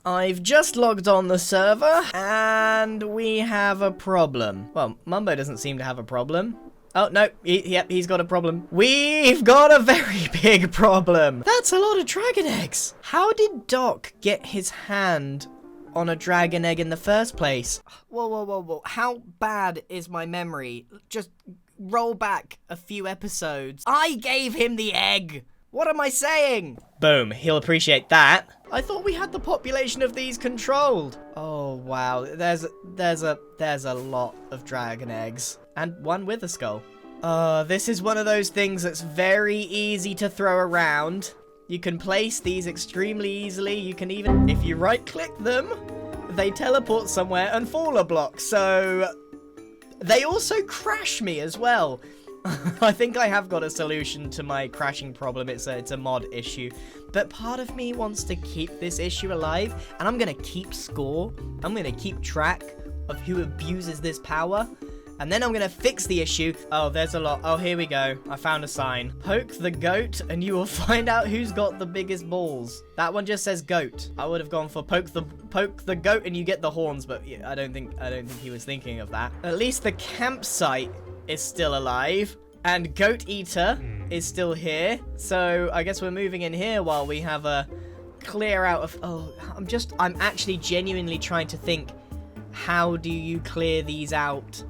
I've just logged on the server, and we have a problem. Well, Mumbo doesn't seem to have a problem. Oh, no, yep, he's got a problem. We've got a very big problem. That's a lot of dragon eggs. How did Doc get his hand on a dragon egg in the first place? Whoa. How bad is my memory? Just roll back a few episodes. I gave him the egg. What am I saying? Boom, he'll appreciate that. I thought we had the population of these controlled. Oh, wow. There's a lot of dragon eggs. And one with a skull. This is one of those things that's very easy to throw around. You can place these extremely easily. You can even, if you right-click them, they teleport somewhere and fall a block. So they also crash me as well. I think I have got a solution to my crashing problem. It's a mod issue. But part of me wants to keep this issue alive, and I'm going to keep score. I'm going to keep track of who abuses this power, and then I'm going to fix the issue. Oh, there's a lot. Oh, here we go. I found a sign. Poke the goat, and you will find out who's got the biggest balls. That one just says goat. I would have gone for poke the goat, and you get the horns, but yeah, I don't think he was thinking of that. At least the campsite is still alive, and Goat Eater is still here. So I guess we're moving in here while we have a clear out of... Oh, I'm actually genuinely trying to think, how do you clear these out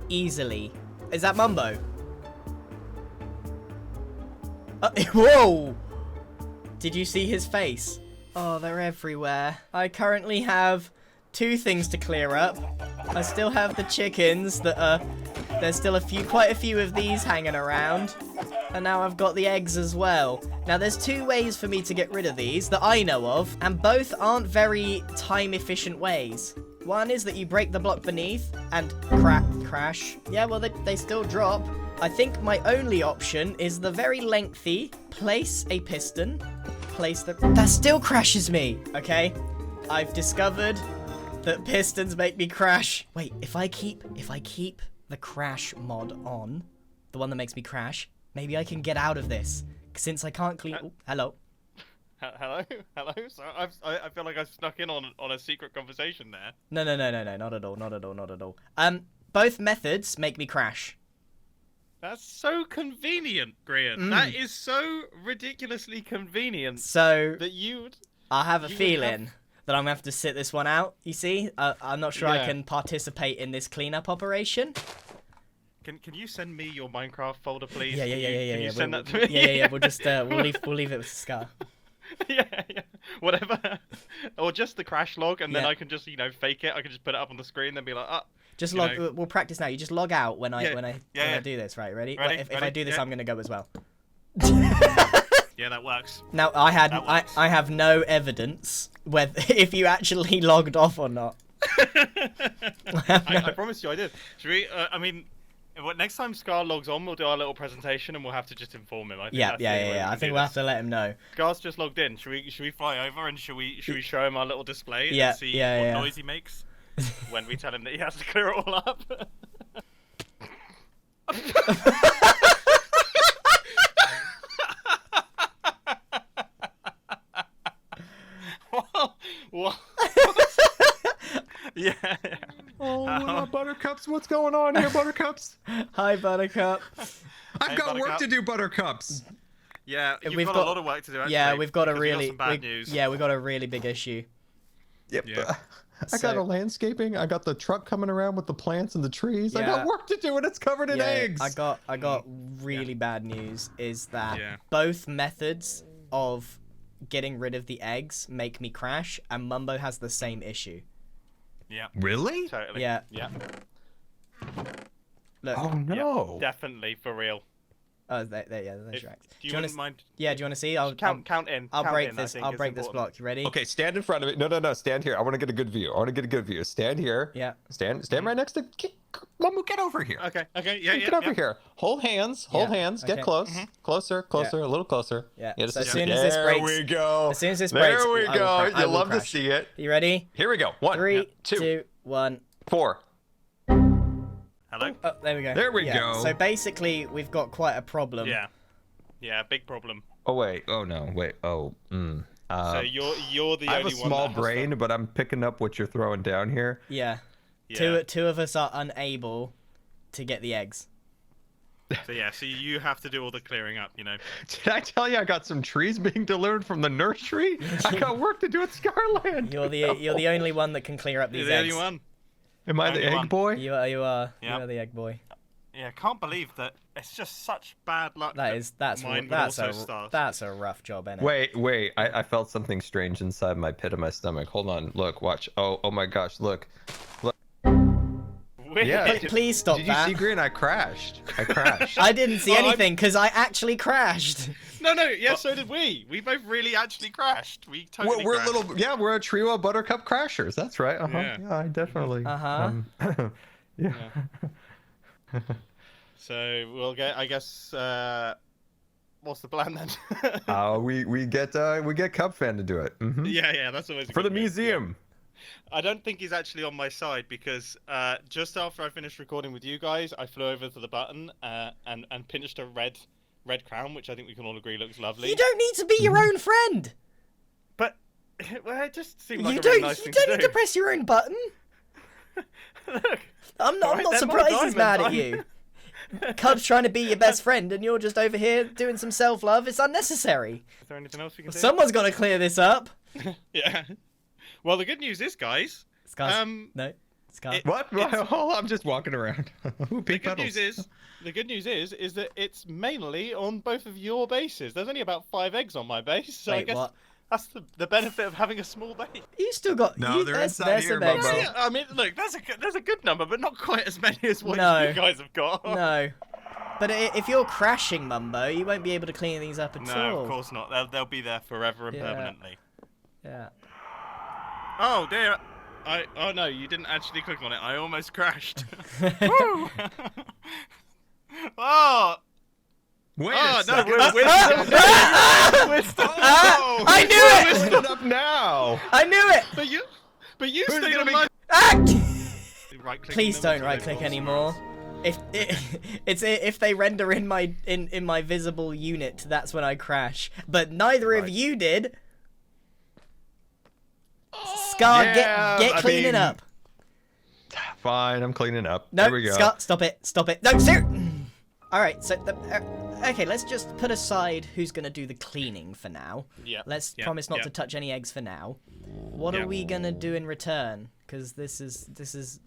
easily? Is that Mumbo? Whoa! Did you see his face? Oh, they're everywhere. I currently have 2 things to clear up. I still have the chickens that are... There's still quite a few of these hanging around. And now I've got the eggs as well. Now, there's 2 ways for me to get rid of these that I know of, and both aren't very time-efficient ways. One is that you break the block beneath and crash. Yeah, well, they still drop. I think my only option is the very lengthy place a piston, that still crashes me, okay? I've discovered that pistons make me crash. Wait, if I keep the crash mod on, the one that makes me crash, maybe I can get out of this. Since I can't clean... Oh, hello. Hello? So I feel like I've snuck in on a secret conversation there. No, not at all. Both methods make me crash. That's so convenient, Grian. That is so ridiculously convenient. So, that you'd... I have a feeling that I'm going to have to sit this one out, you see? I'm not sure I Yeah. can participate in this cleanup operation. Can you send me your Minecraft folder, please? Yeah. Can you send that to me? Yeah. We'll just we'll leave it with Scar. yeah, whatever. Or just the crash log, and then Yeah. I can just fake it. I can just put it up on the screen, and be like, Just log. We'll practice now. You just log out when I do this. Right? Ready? Ready? If I do this, I'm gonna go as well. Yeah, that works. Now I have no evidence whether if you actually logged off or not. I promise you, I did. Should we? Next time Scar logs on, we'll do our little presentation, and we'll have to just inform him. I think Yeah. I think we'll have to let him know. Scar's just logged in. Should we fly over and should we show him our little display Yeah, and see yeah. what noise he makes when we tell him that he has to clear it all up? What? Yeah. Oh, what up, Buttercups? What's going on here, Buttercups? Hi, Buttercup. I've got work Buttercup. to do, Buttercups. Yeah, We've got a lot of work to do. Actually, Yeah, we've got a because we got really some bad news. Yeah, we've got a really big issue. Yep. Yeah. I got So- a landscaping. I got the truck coming around with the plants and the trees. I Yeah. got work to do, and it's covered in eggs. I got really bad news. Is that Yeah. both methods of getting rid of the eggs make me crash, and Mumbo has the same issue. Yeah. Really? Totally. Yeah. Yeah. Look. Oh no. Definitely for real. Oh, there's Rex. Do you wanna mind? Yeah, do you want to see? I'll Count in. I'll count break in, I this. think I'll is break this important. block. You ready? Okay, stand in front of it. No, stand here. I want to get a good view. Stand here. Yeah. Stand right next to. Mamu, get over here. Okay. Yeah. Get over here. Hold hands. Get okay. close. Closer. Yeah. A little closer. Yeah. Just So a as second. soon as this breaks, There we go. as soon as this breaks, There we I will go. I You will love to crash. see it. You ready? Here we go. 1, 3, two, 2, 1. 4. Hello. Oh, there we go. There we go. So basically, we've got quite a problem. Yeah. Big problem. Oh wait. Oh no. Wait. Oh. So you're the I have only a one small that has brain, to- but I'm picking up what you're throwing down here. Yeah. Yeah. Two of us are unable to get the eggs. So yeah, so you have to do all the clearing up, you know. Did I tell you I got some trees being delivered from the nursery? I got work to do at Scarland. You're the only one that can clear up You're these the eggs. only one. Am I the only egg one. boy? You are you Yeah. are the egg boy. Yeah, can't believe that. It's just such bad luck. That's mine would that's also a start. that's a rough job, innit? Wait. I felt something strange inside my pit of my stomach. Hold on. Look, watch. Oh my gosh, look. Weird. Yeah. Please stop Did you that. see Green? I crashed. I crashed. I didn't see Oh, I'm- anything because I actually crashed. No, yeah, so did we. We both really actually crashed. We totally we're crashed. we're a trio of Buttercup crashers. That's right. Uh-huh. Yeah. Yeah, I definitely. Yeah. So we'll get, I guess, what's the plan then? We get Cub Fan to do it. Mhm. Yeah, that's always a For the good move. museum. I don't think he's actually on my side because just after I finished recording with you guys, I flew over to the button and pinched a red crown, which I think we can all agree looks lovely. You don't need to be your own friend. But well, it just seemed like You a really don't. nice You thing don't to need do. to press your own button. Look, I'm not Alright, then, surprised well he's done, mad then, at you. Cub's trying to be your best friend, and you're just over here doing some self-love. It's unnecessary. Is there anything else we can do? Someone's got to clear this up. Yeah. Well, the good news is, guys. Scars. No. Scars. it- What? It's- Oh, I'm just walking around. Ooh, The pink good petals. news is that it's mainly on both of your bases. There's only about 5 eggs on my base, so I Wait, guess what? that's the benefit of having a small base. You still got. No, you, they're there's, inside there's here, some eggs. Bobo. Yeah, I mean, look, there's a good number, but not quite as many as what No. you guys have got. No. But if you're crashing, Mumbo, you won't be able to clean these up at all. No, of course not. They'll be there forever and Yeah. permanently. Yeah. Oh dear. Oh no, you didn't actually click on it. I almost crashed. Woo! Oh. Wait Oh a no, second. we're still. Oh, I knew it! We're split up now. I knew it! But you Who's stayed gonna on be- my. Ah! Right-clicking Please them don't until right they click fall anymore. If they render in my visible unit, that's when I crash. But neither of Right. you did. Scar, Yeah, get I cleaning mean- up. Fine, I'm cleaning up. No, Here we go. Scar, stop it. No, sir. All right, so okay, let's just put aside who's gonna do the cleaning for now. Yeah. Let's yeah, promise not yeah. to touch any eggs for now. What Yeah. are we gonna do in return? Because this is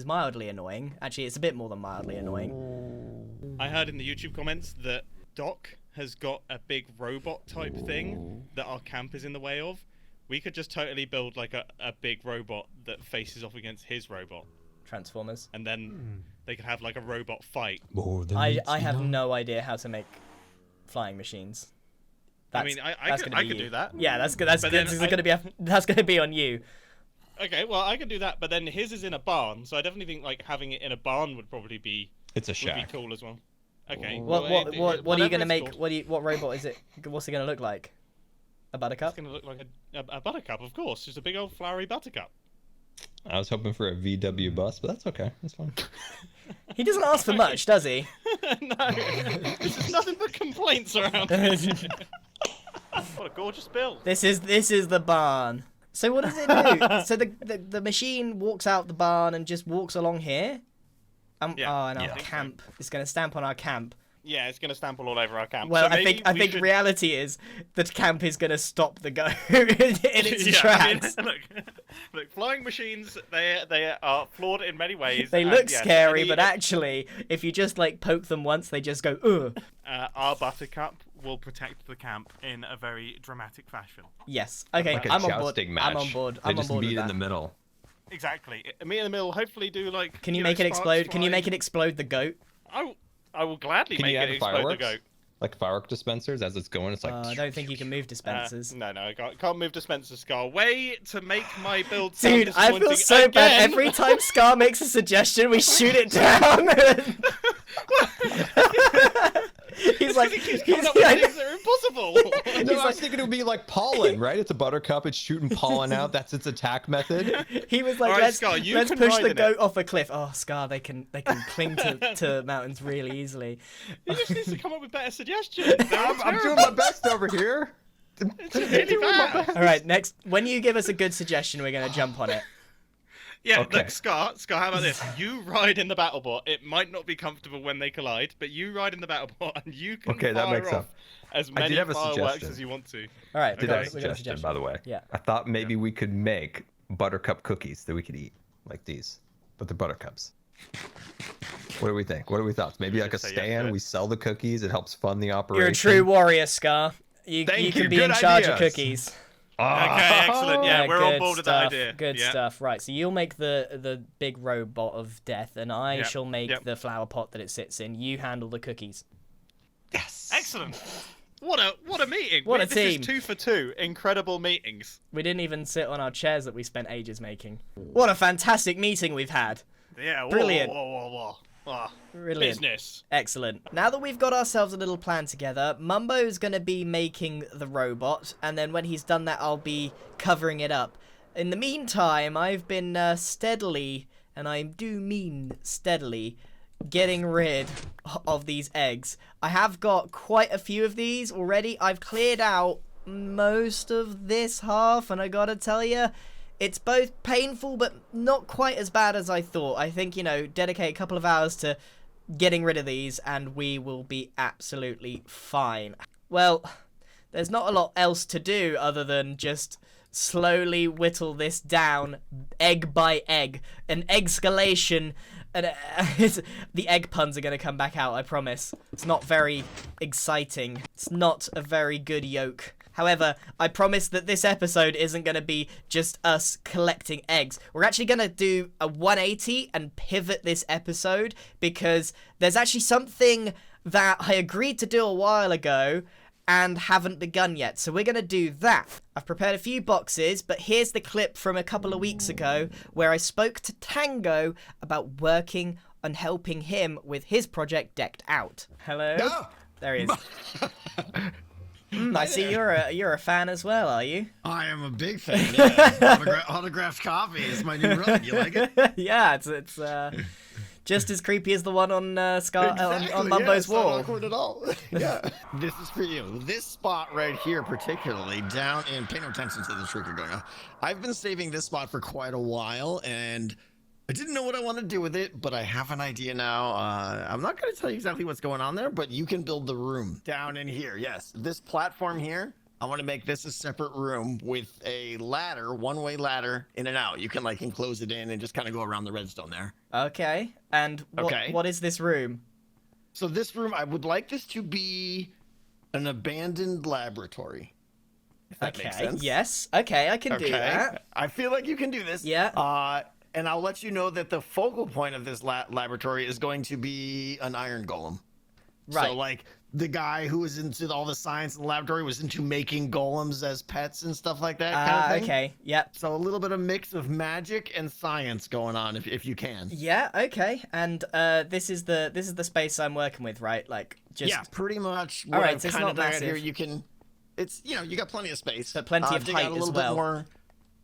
mildly annoying. Actually, it's a bit more than mildly annoying. I heard in the YouTube comments that Doc has got a big robot type thing that our camp is in the way of. We could just totally build like a big robot that faces off against his robot, Transformers. and then they could have like a robot fight. I have no idea how to make flying machines. I mean, I that's could- gonna I be could you. do that. Yeah, that's good. That's But good. then This is gonna be that's gonna be on you. Okay, well I can do that, but then his is in a barn, so I definitely think like having it in a barn would probably be It's a would be shack. cool as well. Okay. What well, what it- what it- what are you whatever gonna it's make? called. What robot is it? What's it gonna look like? A buttercup? It's gonna look like a buttercup, of course. Just a big old flowery buttercup. I was hoping for a VW bus, but that's okay. That's fine. He doesn't ask for much, does he? No, this is nothing but complaints around. here. What a gorgeous build. This is the barn. So what does it do? So the machine walks out the barn and just walks along here. Yeah, Oh, and our yeah. camp. It's gonna stamp on our camp. Yeah, it's gonna stamp all over our camp. Well, so I maybe think we should... reality is that camp is gonna stop the go in its Yeah, tracks. I mean, look, flying machines, they are flawed in many ways. They and look yes, scary, any- but actually, if you just like poke them once, they just go ugh. our buttercup will protect the camp in a very dramatic fashion. Yes. Okay, Like a I'm on board. jousting match. I'm on board. They I'm on just board meet with in that. the middle. Exactly. Me in the middle. Hopefully, do like. Can you know, make it sparks explode? Can you make flying. it explode the goat? I will gladly Can make you add it explode the fireworks? goat. Like firework dispensers as it's going. It's like. I don't think you can move dispensers. No, I can't move dispenser Scar. Way to make my build sound Dude, I feel disappointing so bad. again. Every time Scar makes a suggestion, we shoot it down. He's like, He keeps coming up with things that are impossible. No, I was thinking it would be like pollen, right? It's a buttercup. It's shooting pollen out. That's its attack method. he was like, Alright, let's Scar, you let's can push ride the in goat it. off a cliff. Oh, Scar, they can cling to mountains really easily. He just needs to come up with better suggestions. I'm doing my best over here. It's really bad. All right, next, when you give us a good suggestion, we're going to jump on it. Yeah, Okay. look, Scar, how about this? You ride in the BattleBot. It might not be comfortable when they collide, but you ride in the BattleBot and you can Okay, that fire makes off sense. as I many did have a fireworks suggestion. as you want to. All right, Did we have a got a suggestion, by the way. Yeah. I thought maybe we could make buttercup cookies that we could eat, like these, but they're buttercups. What do we think? What are we thoughts? Maybe like a just say yes to stand. it. We sell the cookies. It helps fund the operation. You're a true warrior, Scar. You Thank can you, be good in charge of ideas. cookies. Okay, excellent. Yeah, we're on good board with stuff, that idea. Good Yeah. stuff. Right, so you'll make the big robot of death, and I Yep, shall make yep. the flower pot that it sits in. You handle the cookies. Yes. Excellent. What a meeting. What a This team. is 2 for 2. Incredible meetings. We didn't even sit on our chairs that we spent ages making. What a fantastic meeting we've had. Yeah, whoa, Brilliant. Whoa. Brilliant. Business. Excellent. Now that we've got ourselves a little plan together, Mumbo's going to be making the robot, and then when he's done that, I'll be covering it up. In the meantime, I've been steadily, and I do mean steadily, getting rid of these eggs. I have got quite a few of these already. I've cleared out most of this half, and I gotta tell you, it's both painful, but not quite as bad as I thought. I think, dedicate a couple of hours to getting rid of these, and we will be absolutely fine. Well, there's not a lot else to do other than just slowly whittle this down, egg by egg. An escalation. And the egg puns are going to come back out, I promise. It's not very exciting. It's not a very good yolk. However, I promise that this episode isn't going to be just us collecting eggs. We're actually going to do a 180 and pivot this episode because there's actually something that I agreed to do a while ago and haven't begun yet. So we're going to do that. I've prepared a few boxes, but here's the clip from a couple of weeks ago where I spoke to Tango about working on helping him with his project Decked Out. Hello? No. There he is. I see you're a fan as well, are you? I am a big fan. Yeah. Autographed copy is my new rug. You like it? Yeah, it's just as creepy as the one on on Mumbo's yeah, wall. Not awkward at all. Yeah. This is for you. This spot right here, particularly down in. Pay no attention to the trigger going on. I've been saving this spot for quite a while, and I didn't know what I wanted to do with it, but I have an idea now. I'm not going to tell you exactly what's going on there, but you can build the room down in here. Yes, this platform here. I want to make this a separate room with a ladder, one-way ladder in and out. You can like enclose it in and just kind of go around the redstone there. Okay, and what is this room? So this room, I would like this to be an abandoned laboratory. If that makes sense. Yes. Okay, I can do that. I feel like you can do this. Yeah. And I'll let you know that the focal point of this laboratory is going to be an iron golem. Right. So like the guy who was into all the science in the laboratory was into making golems as pets and stuff like that kind of thing. Okay. Yep. So a little bit of mix of magic and science going on if you can. Yeah. Okay. And this is the space I'm working with, right? Like just Yeah, pretty much. All right, I've so it's kind not of done massive. here. You can, it's you got plenty of space, But plenty of dig height out a as little well. bit more,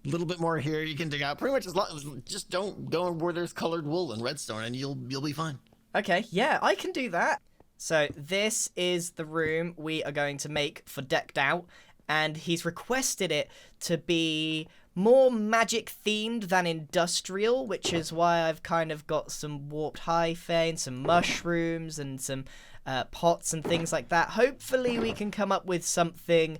little bit more here. You can dig out pretty much as long as just don't go where there's colored wool and redstone, and you'll be fine. Okay, yeah, I can do that. So this is the room we are going to make for Decked Out, and he's requested it to be more magic themed than industrial, which is why I've kind of got some warped hyphae and some mushrooms and some pots and things like that. Hopefully we can come up with something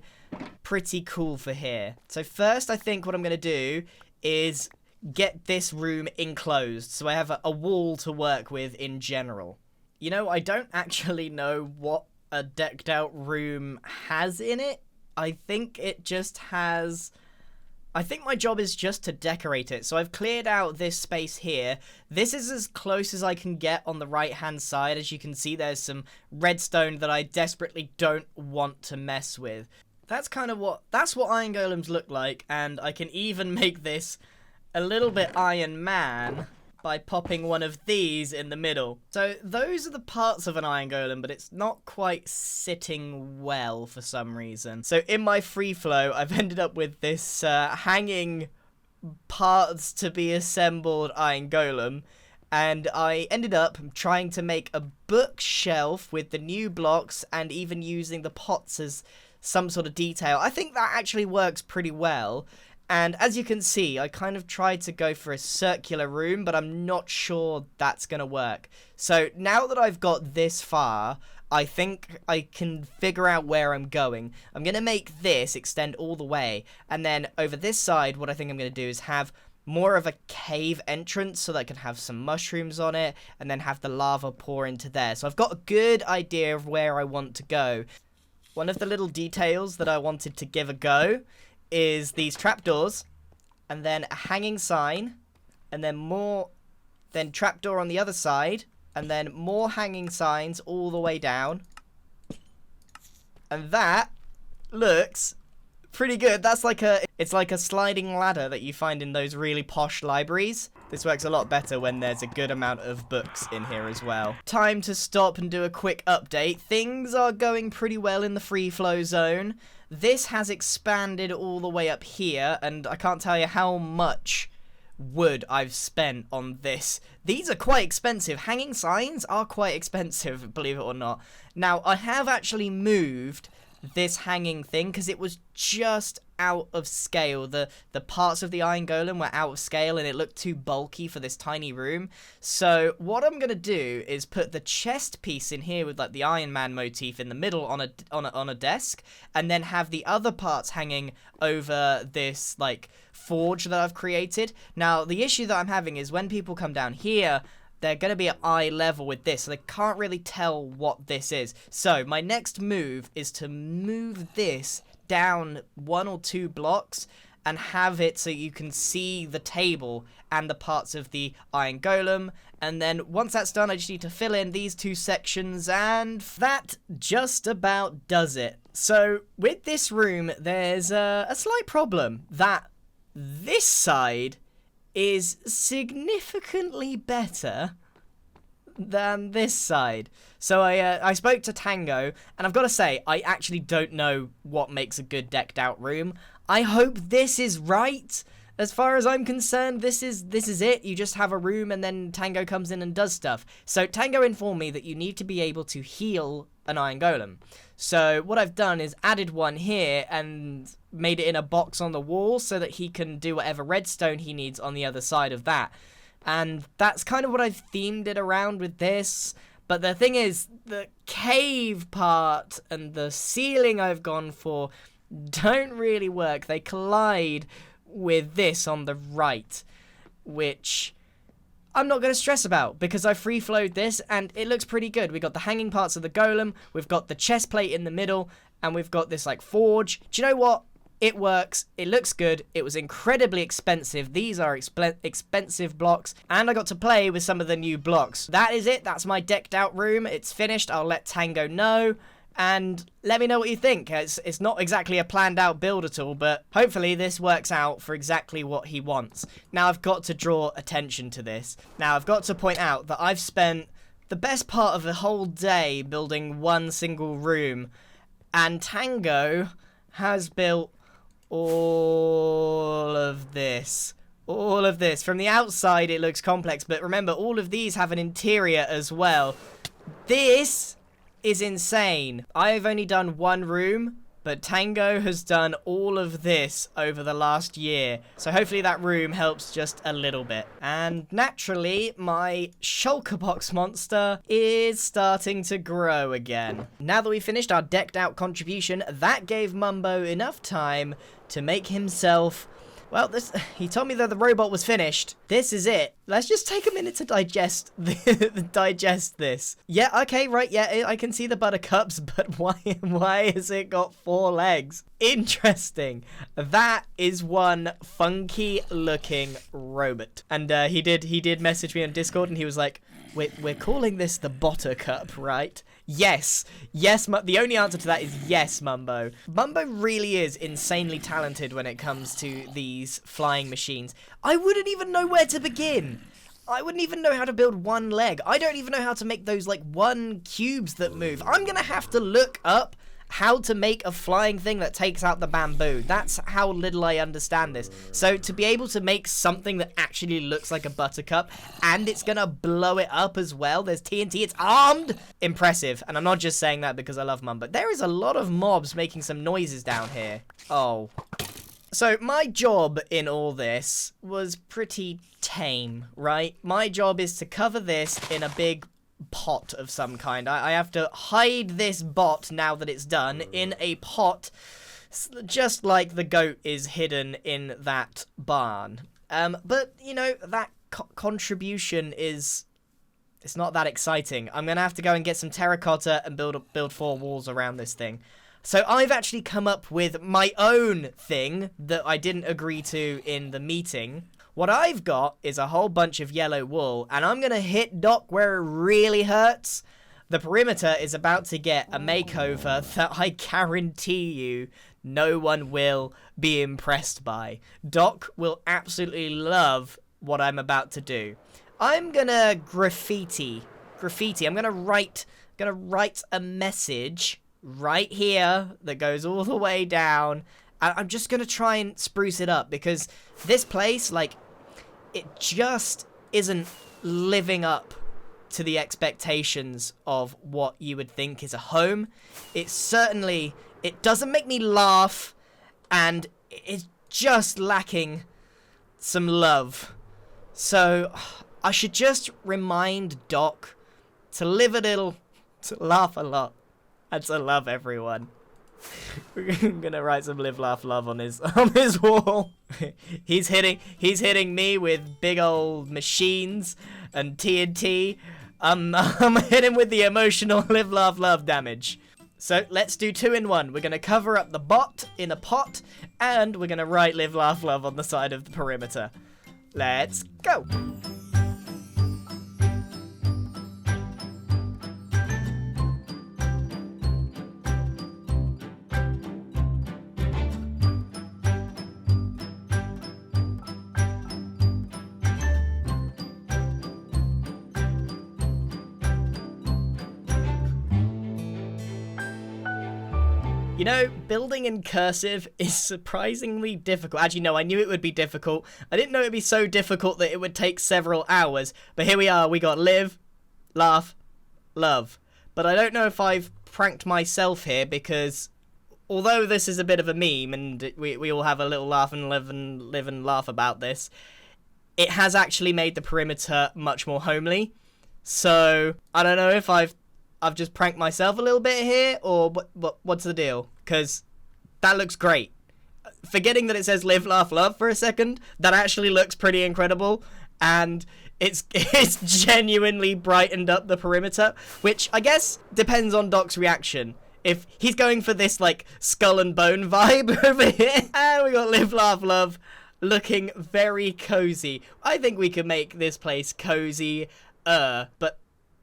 pretty cool for here. So first I think what I'm going to do is get this room enclosed so I have a wall to work with in general. You know, I don't actually know what a Decked Out room has in it. I think it just has... I think my job is just to decorate it. So I've cleared out this space here. This is as close as I can get on the right-hand side. As you can see, there's some redstone that I desperately don't want to mess with. That's what Iron Golems look like, and I can even make this a little bit Iron Man by popping one of these in the middle. So those are the parts of an Iron Golem, but it's not quite sitting well for some reason. So in my free flow, I've ended up with this hanging parts to be assembled Iron Golem, and I ended up trying to make a bookshelf with the new blocks and even using the pots as some sort of detail. I think that actually works pretty well. And as you can see, I kind of tried to go for a circular room, but I'm not sure that's going to work. So now that I've got this far, I think I can figure out where I'm going. I'm going to make this extend all the way. And then over this side, what I think I'm going to do is have more of a cave entrance so that I can have some mushrooms on it and then have the lava pour into there. So I've got a good idea of where I want to go. One of the little details that I wanted to give a go is these trapdoors, and then a hanging sign, and then trapdoor on the other side, and then more hanging signs all the way down. And that looks pretty good. It's like a sliding ladder that you find in those really posh libraries. This works a lot better when there's a good amount of books in here as well. Time to stop and do a quick update. Things are going pretty well in the free flow zone. This has expanded all the way up here, and I can't tell you how much wood I've spent on this. These are quite expensive. Hanging signs are quite expensive, believe it or not. Now, I have actually moved this hanging thing because it was just out of scale. The parts of the iron golem were out of scale and it looked too bulky for this tiny room. So what I'm gonna do is put the chest piece in here with like the Iron Man motif in the middle on a desk, and then have the other parts hanging over this like forge that I've created. Now the issue that I'm having is when people come down here, they're going to be at eye level with this, so they can't really tell what this is. So my next move is to move this down 1 or 2 blocks and have it so you can see the table and the parts of the iron golem. And then once that's done, I just need to fill in these 2 sections, and that just about does it. So with this room, there's a slight problem that this side is significantly better than this side. So I spoke to Tango, and I've got to say, I actually don't know what makes a good decked out room. I hope this is right. As far as I'm concerned, this is it. You just have a room and then Tango comes in and does stuff. So Tango informed me that you need to be able to heal an iron golem. So what I've done is added one here and made it in a box on the wall so that he can do whatever redstone he needs on the other side of that. And that's kind of what I've themed it around with this. But the thing is, the cave part and the ceiling I've gone for don't really work. They collide with this on the right, which I'm not going to stress about because I free flowed this and it looks pretty good. We got the hanging parts of the golem, we've got the chest plate in the middle, and we've got this like forge. Do you know what? It works. It looks good. It was incredibly expensive. These are expensive blocks, and I got to play with some of the new blocks. That is it. That's my decked out room. It's finished. I'll let Tango know. And let me know what you think. It's not exactly a planned out build at all, but hopefully this works out for exactly what he wants. Now I've got to draw attention to this. Now I've got to point out that I've spent the best part of the whole day building one single room, and Tango has built all of this. All of this. From the outside it looks complex, but remember, all of these have an interior as well. This is insane. I've only done one room, but Tango has done all of this over the last year. So hopefully that room helps just a little bit. And naturally, my shulker box monster is starting to grow again. Now that we finished our decked out contribution, that gave Mumbo enough time to make himself... Well, he told me that the robot was finished. This is it. Let's just take a minute to digest this. Yeah, okay, right, yeah, I can see the buttercups, but why has it got 4 legs? Interesting. That is one funky looking robot. And he did message me on Discord and he was like, we're calling this the Buttercup, right? Yes. Yes, the only answer to that is yes, Mumbo. Mumbo really is insanely talented when it comes to these flying machines. I wouldn't even know where to begin. I wouldn't even know how to build one leg. I don't even know how to make those, like, 1 cubes that move. I'm gonna have to look up how to make a flying thing that takes out the bamboo. That's how little I understand this. So to be able to make something that actually looks like a buttercup, and it's gonna blow it up as well, there's TNT, it's armed, impressive. And I'm not just saying that because I love Mum, but there is a lot of mobs making some noises down here. Oh. So my job in all this was pretty tame, right? My job is to cover this in a big pot of some kind. I have to hide this bot, now that it's done, in a pot, just like the goat is hidden in that barn. But, you know, that contribution is... it's not that exciting. I'm gonna have to go and get some terracotta and build 4 walls around this thing. So I've actually come up with my own thing that I didn't agree to in the meeting. What I've got is a whole bunch of yellow wool, and I'm going to hit Doc where it really hurts. The perimeter is about to get a makeover that I guarantee you no one will be impressed by. Doc will absolutely love what I'm about to do. I'm going to graffiti. I'm going to write a message right here that goes all the way down. I'm just gonna try and spruce it up because this place, like, it just isn't living up to the expectations of what you would think is a home. It doesn't make me laugh, and it's just lacking some love. So I should just remind Doc to live a little, to laugh a lot, and to love everyone. We're gonna write some live, laugh, love on his wall. He's hitting me with big old machines and TNT. I'm hitting with the emotional live, laugh, love damage. So let's do 2 in 1. We're gonna cover up the bot in a pot, and we're gonna write live, laugh, love on the side of the perimeter. Let's go. You know, building in cursive is surprisingly difficult. Actually, no, I knew it would be difficult. I didn't know it would be so difficult that it would take several hours. But here we are. We got live, laugh, love. But I don't know if I've pranked myself here because although this is a bit of a meme and we all have a little laugh and live and laugh about this, it has actually made the perimeter much more homely. So I don't know if I've just pranked myself a little bit here, or what's the deal? Because that looks great. Forgetting that it says live, laugh, love for a second, that actually looks pretty incredible, and it's genuinely brightened up the perimeter, which I guess depends on Doc's reaction. If he's going for this, like, skull and bone vibe over here, and we got live, laugh, love, looking very cozy. I think we can make this place cozy, but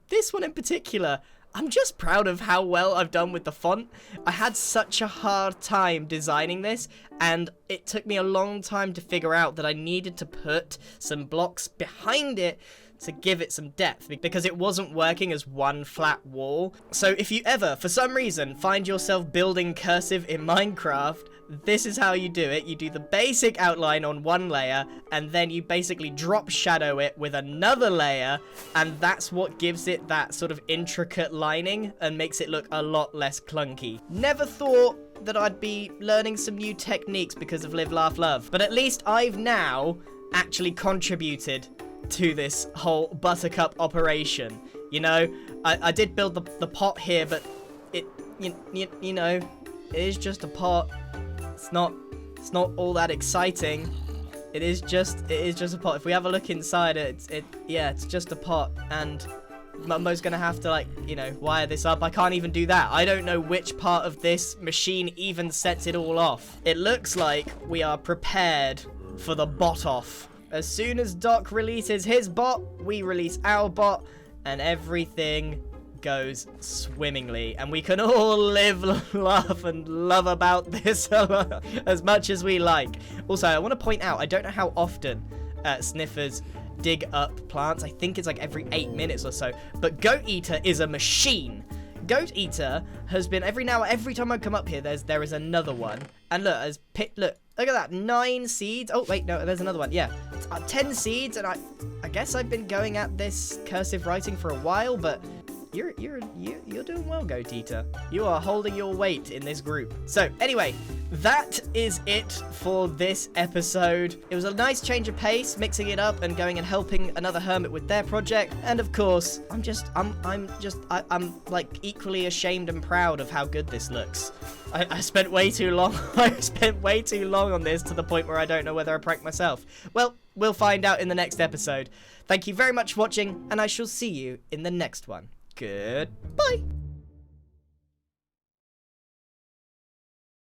this one in particular, I'm just proud of how well I've done with the font. I had such a hard time designing this, and it took me a long time to figure out that I needed to put some blocks behind it to give it some depth, because it wasn't working as one flat wall. So if you ever, for some reason, find yourself building cursive in Minecraft, this is how you do it. You do the basic outline on one layer, and then you basically drop shadow it with another layer, and that's what gives it that sort of intricate lining and makes it look a lot less clunky. Never thought that I'd be learning some new techniques because of Live, Laugh, Love, but at least I've now actually contributed to this whole buttercup operation. You know, I did build the pot here, but it, you know, it is just a pot. It's not all that exciting. It is just a pot. If we have a look inside it, it's just a pot, and Mumbo's gonna have to, like, you know, wire this up. I can't even do that. I don't know which part of this machine even sets it all off. It looks like we are prepared for the bot off. As soon as Doc releases his bot, we release our bot, and everything goes swimmingly, and we can all live, laugh, and love about this as much as we like. Also, I want to point out, I don't know how often sniffers dig up plants. I think it's like every 8 minutes or so, but Goat Eater is a machine. Goat Eater has been every time I come up here, there is another one. And look, look at that, 9 seeds. Oh wait, no, there's another one. Yeah, 10 seeds, and I guess I've been going at this cursive writing for a while, but you're doing well, Goat Eater. You are holding your weight in this group. So anyway, that is it for this episode. It was a nice change of pace, mixing it up and going and helping another hermit with their project. And of course, I'm like equally ashamed and proud of how good this looks. I spent way too long. I spent way too long on this to the point where I don't know whether I pranked myself. Well, we'll find out in the next episode. Thank you very much for watching, and I shall see you in the next one. Goodbye.